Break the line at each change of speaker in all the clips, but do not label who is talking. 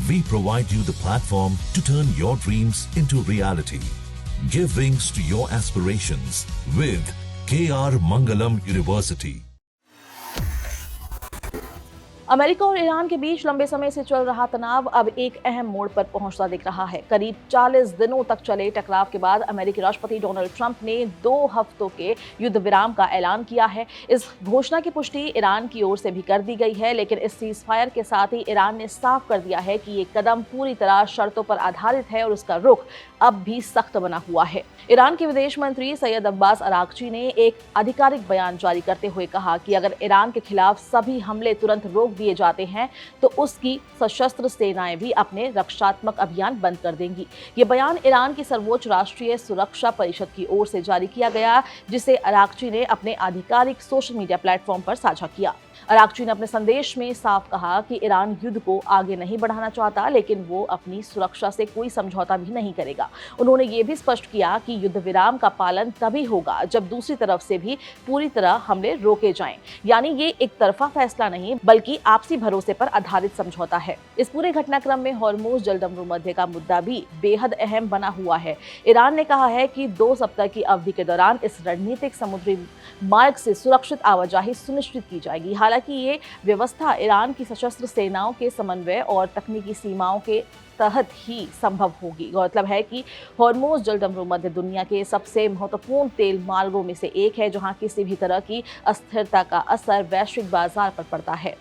We provide you the platform to turn your dreams into reality. Give wings to your aspirations with KR Mangalam University.
America और Iran के बीच लंबे समय से चल रहा तनाव अब एक अहम मोड़ पर पहुंचता दिख रहा है। करीब 40 दिनों तक चले टकराव के बाद अमेरिकी राष्ट्रपति डोनाल्ड ट्रंप ने 2 हफ्तों के युद्ध विराम का ऐलान किया है। इस घोषणा की पुष्टि ईरान की ओर से भी कर दी गई है, लेकिन इस सीज फायर के साथ ही ईरान ने साफ कर दिया है कि ये कदम पूरी तरह शर्तों पर आधारित है और उसका रुख अब भी सख्त बना हुआ है। ईरान के विदेश मंत्री सैयद अब्बास अरागची ने एक आधिकारिक बयान जारी करते हुए कहा कि अगर ईरान के खिलाफ सभी हमले तुरंत रोक दिए जाते हैं तो उसकी सशस्त्र सेनाएं भी अपने रक्षात्मक अभियान बंद कर देंगी। ये बयान ईरान की सर्वोच्च राष्ट्रीय सुरक्षा परिषद की ओर से जारी किया गया, जिसे अरागची ने अपने आधिकारिक सोशल मीडिया प्लेटफॉर्म पर साझा किया। अरागची ने अपने संदेश में साफ कहा कि ईरान युद्ध को आगे नहीं बढ़ाना चाहता, लेकिन वो अपनी सुरक्षा से कोई समझौता भी नहीं करेगा। उन्होंने ये भी स्पष्ट किया कि युद्ध विराम का पालन तभी होगा जब दूसरी तरफ से भी पूरी तरह हमले रोके जाएं। यानी ये एक तरफा फैसला नहीं, बल्कि आपसी भरोसे पर आधारित समझौता है। इस पूरे घटनाक्रम में हॉर्मुज जलदमरू मध्य का मुद्दा भी बेहद अहम बना हुआ है। ईरान ने कहा है कि 2 सप्ताह की अवधि के दौरान इस रणनीतिक समुद्री मार्ग से सुरक्षित आवाजाही सुनिश्चित की जाएगी। हालांकि ये व्यवस्था ईरान की सशस्त्र सेनाओं के समन्वय और तकनीकी सीमाओं के तहत ही संभव होगी। गौरतलब है कि हॉर्मुज जलदमरू मध्य दुनिया के सबसे महत्वपूर्ण तेल मार्गों में से एक है, जहां किसी भी तरह की अस्थिरता का असर वैश्विक बाजार पर पड़ता है।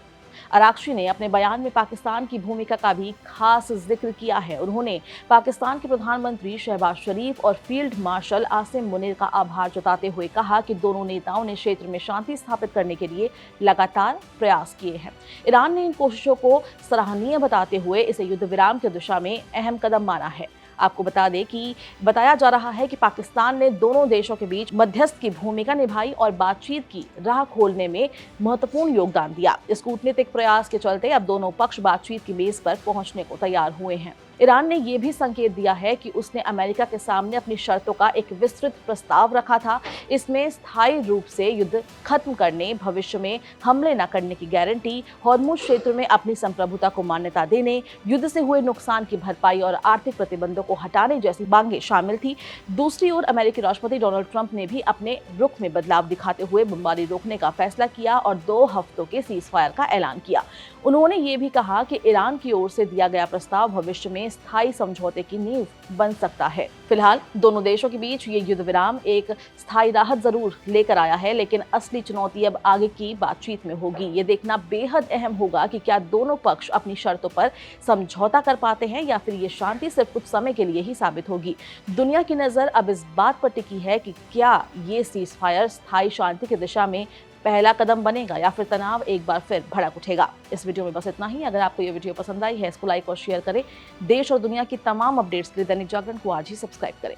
अरागची ने अपने बयान में पाकिस्तान की भूमिका का भी खास जिक्र किया है। उन्होंने पाकिस्तान के प्रधानमंत्री शहबाज शरीफ और फील्ड मार्शल आसिम मुनीर का आभार जताते हुए कहा कि दोनों नेताओं ने क्षेत्र में शांति स्थापित करने के लिए लगातार प्रयास किए हैं। ईरान ने इन कोशिशों को सराहनीय बताते हुए इसे युद्ध विराम की दिशा में अहम कदम माना है। आपको बता दें कि बताया जा रहा है कि पाकिस्तान ने दोनों देशों के बीच मध्यस्थ की भूमिका निभाई और बातचीत की राह खोलने में महत्वपूर्ण योगदान दिया। इस कूटनीतिक प्रयास के चलते अब दोनों पक्ष बातचीत की मेज पर पहुंचने को तैयार हुए हैं। ईरान ने यह भी संकेत दिया है कि उसने अमेरिका के सामने अपनी शर्तों का एक विस्तृत प्रस्ताव रखा था। इसमें स्थायी रूप से युद्ध खत्म करने, भविष्य में हमले न करने की गारंटी, हॉर्मुज क्षेत्र में अपनी संप्रभुता को मान्यता देने, युद्ध से हुए नुकसान की भरपाई और आर्थिक प्रतिबंधों को हटाने जैसी मांगें शामिल थी। दूसरी ओर अमेरिकी राष्ट्रपति डोनाल्ड ट्रंप ने भी अपने रुख में बदलाव दिखाते हुए बमबारी रोकने का फैसला किया और 2 हफ्तों के सीज फायर का ऐलान किया। उन्होंने ये भी कहा कि ईरान की ओर से दिया गया प्रस्ताव भविष्य में स्थायी समझौते की नींव बन सकता है। फिलहाल दोनों देशों के बीच ये युद्ध विराम एक स्थायी राहत जरूर लेकर आया है, लेकिन असली चुनौती अब आगे की बातचीत में होगी। ये देखना बेहद अहम होगा कि क्या दोनों पक्ष अपनी शर्तों पर समझौता कर पाते हैं या फिर ये शांति सिर्फ कुछ समय के लिए ही साबित होगी। दुनिया की नजर अब इस बात पर टिकी है कि क्या ये सीज फायर स्थायी शांति की दिशा में पहला कदम बनेगा या फिर तनाव एक बार फिर भड़क उठेगा। इस वीडियो में बस इतना ही। अगर आपको ये वीडियो पसंद आई है, इसको लाइक और शेयर करें। देश और दुनिया की तमाम अपडेट्स के लिए दैनिक जागरण को आज ही सब्सक्राइब करें।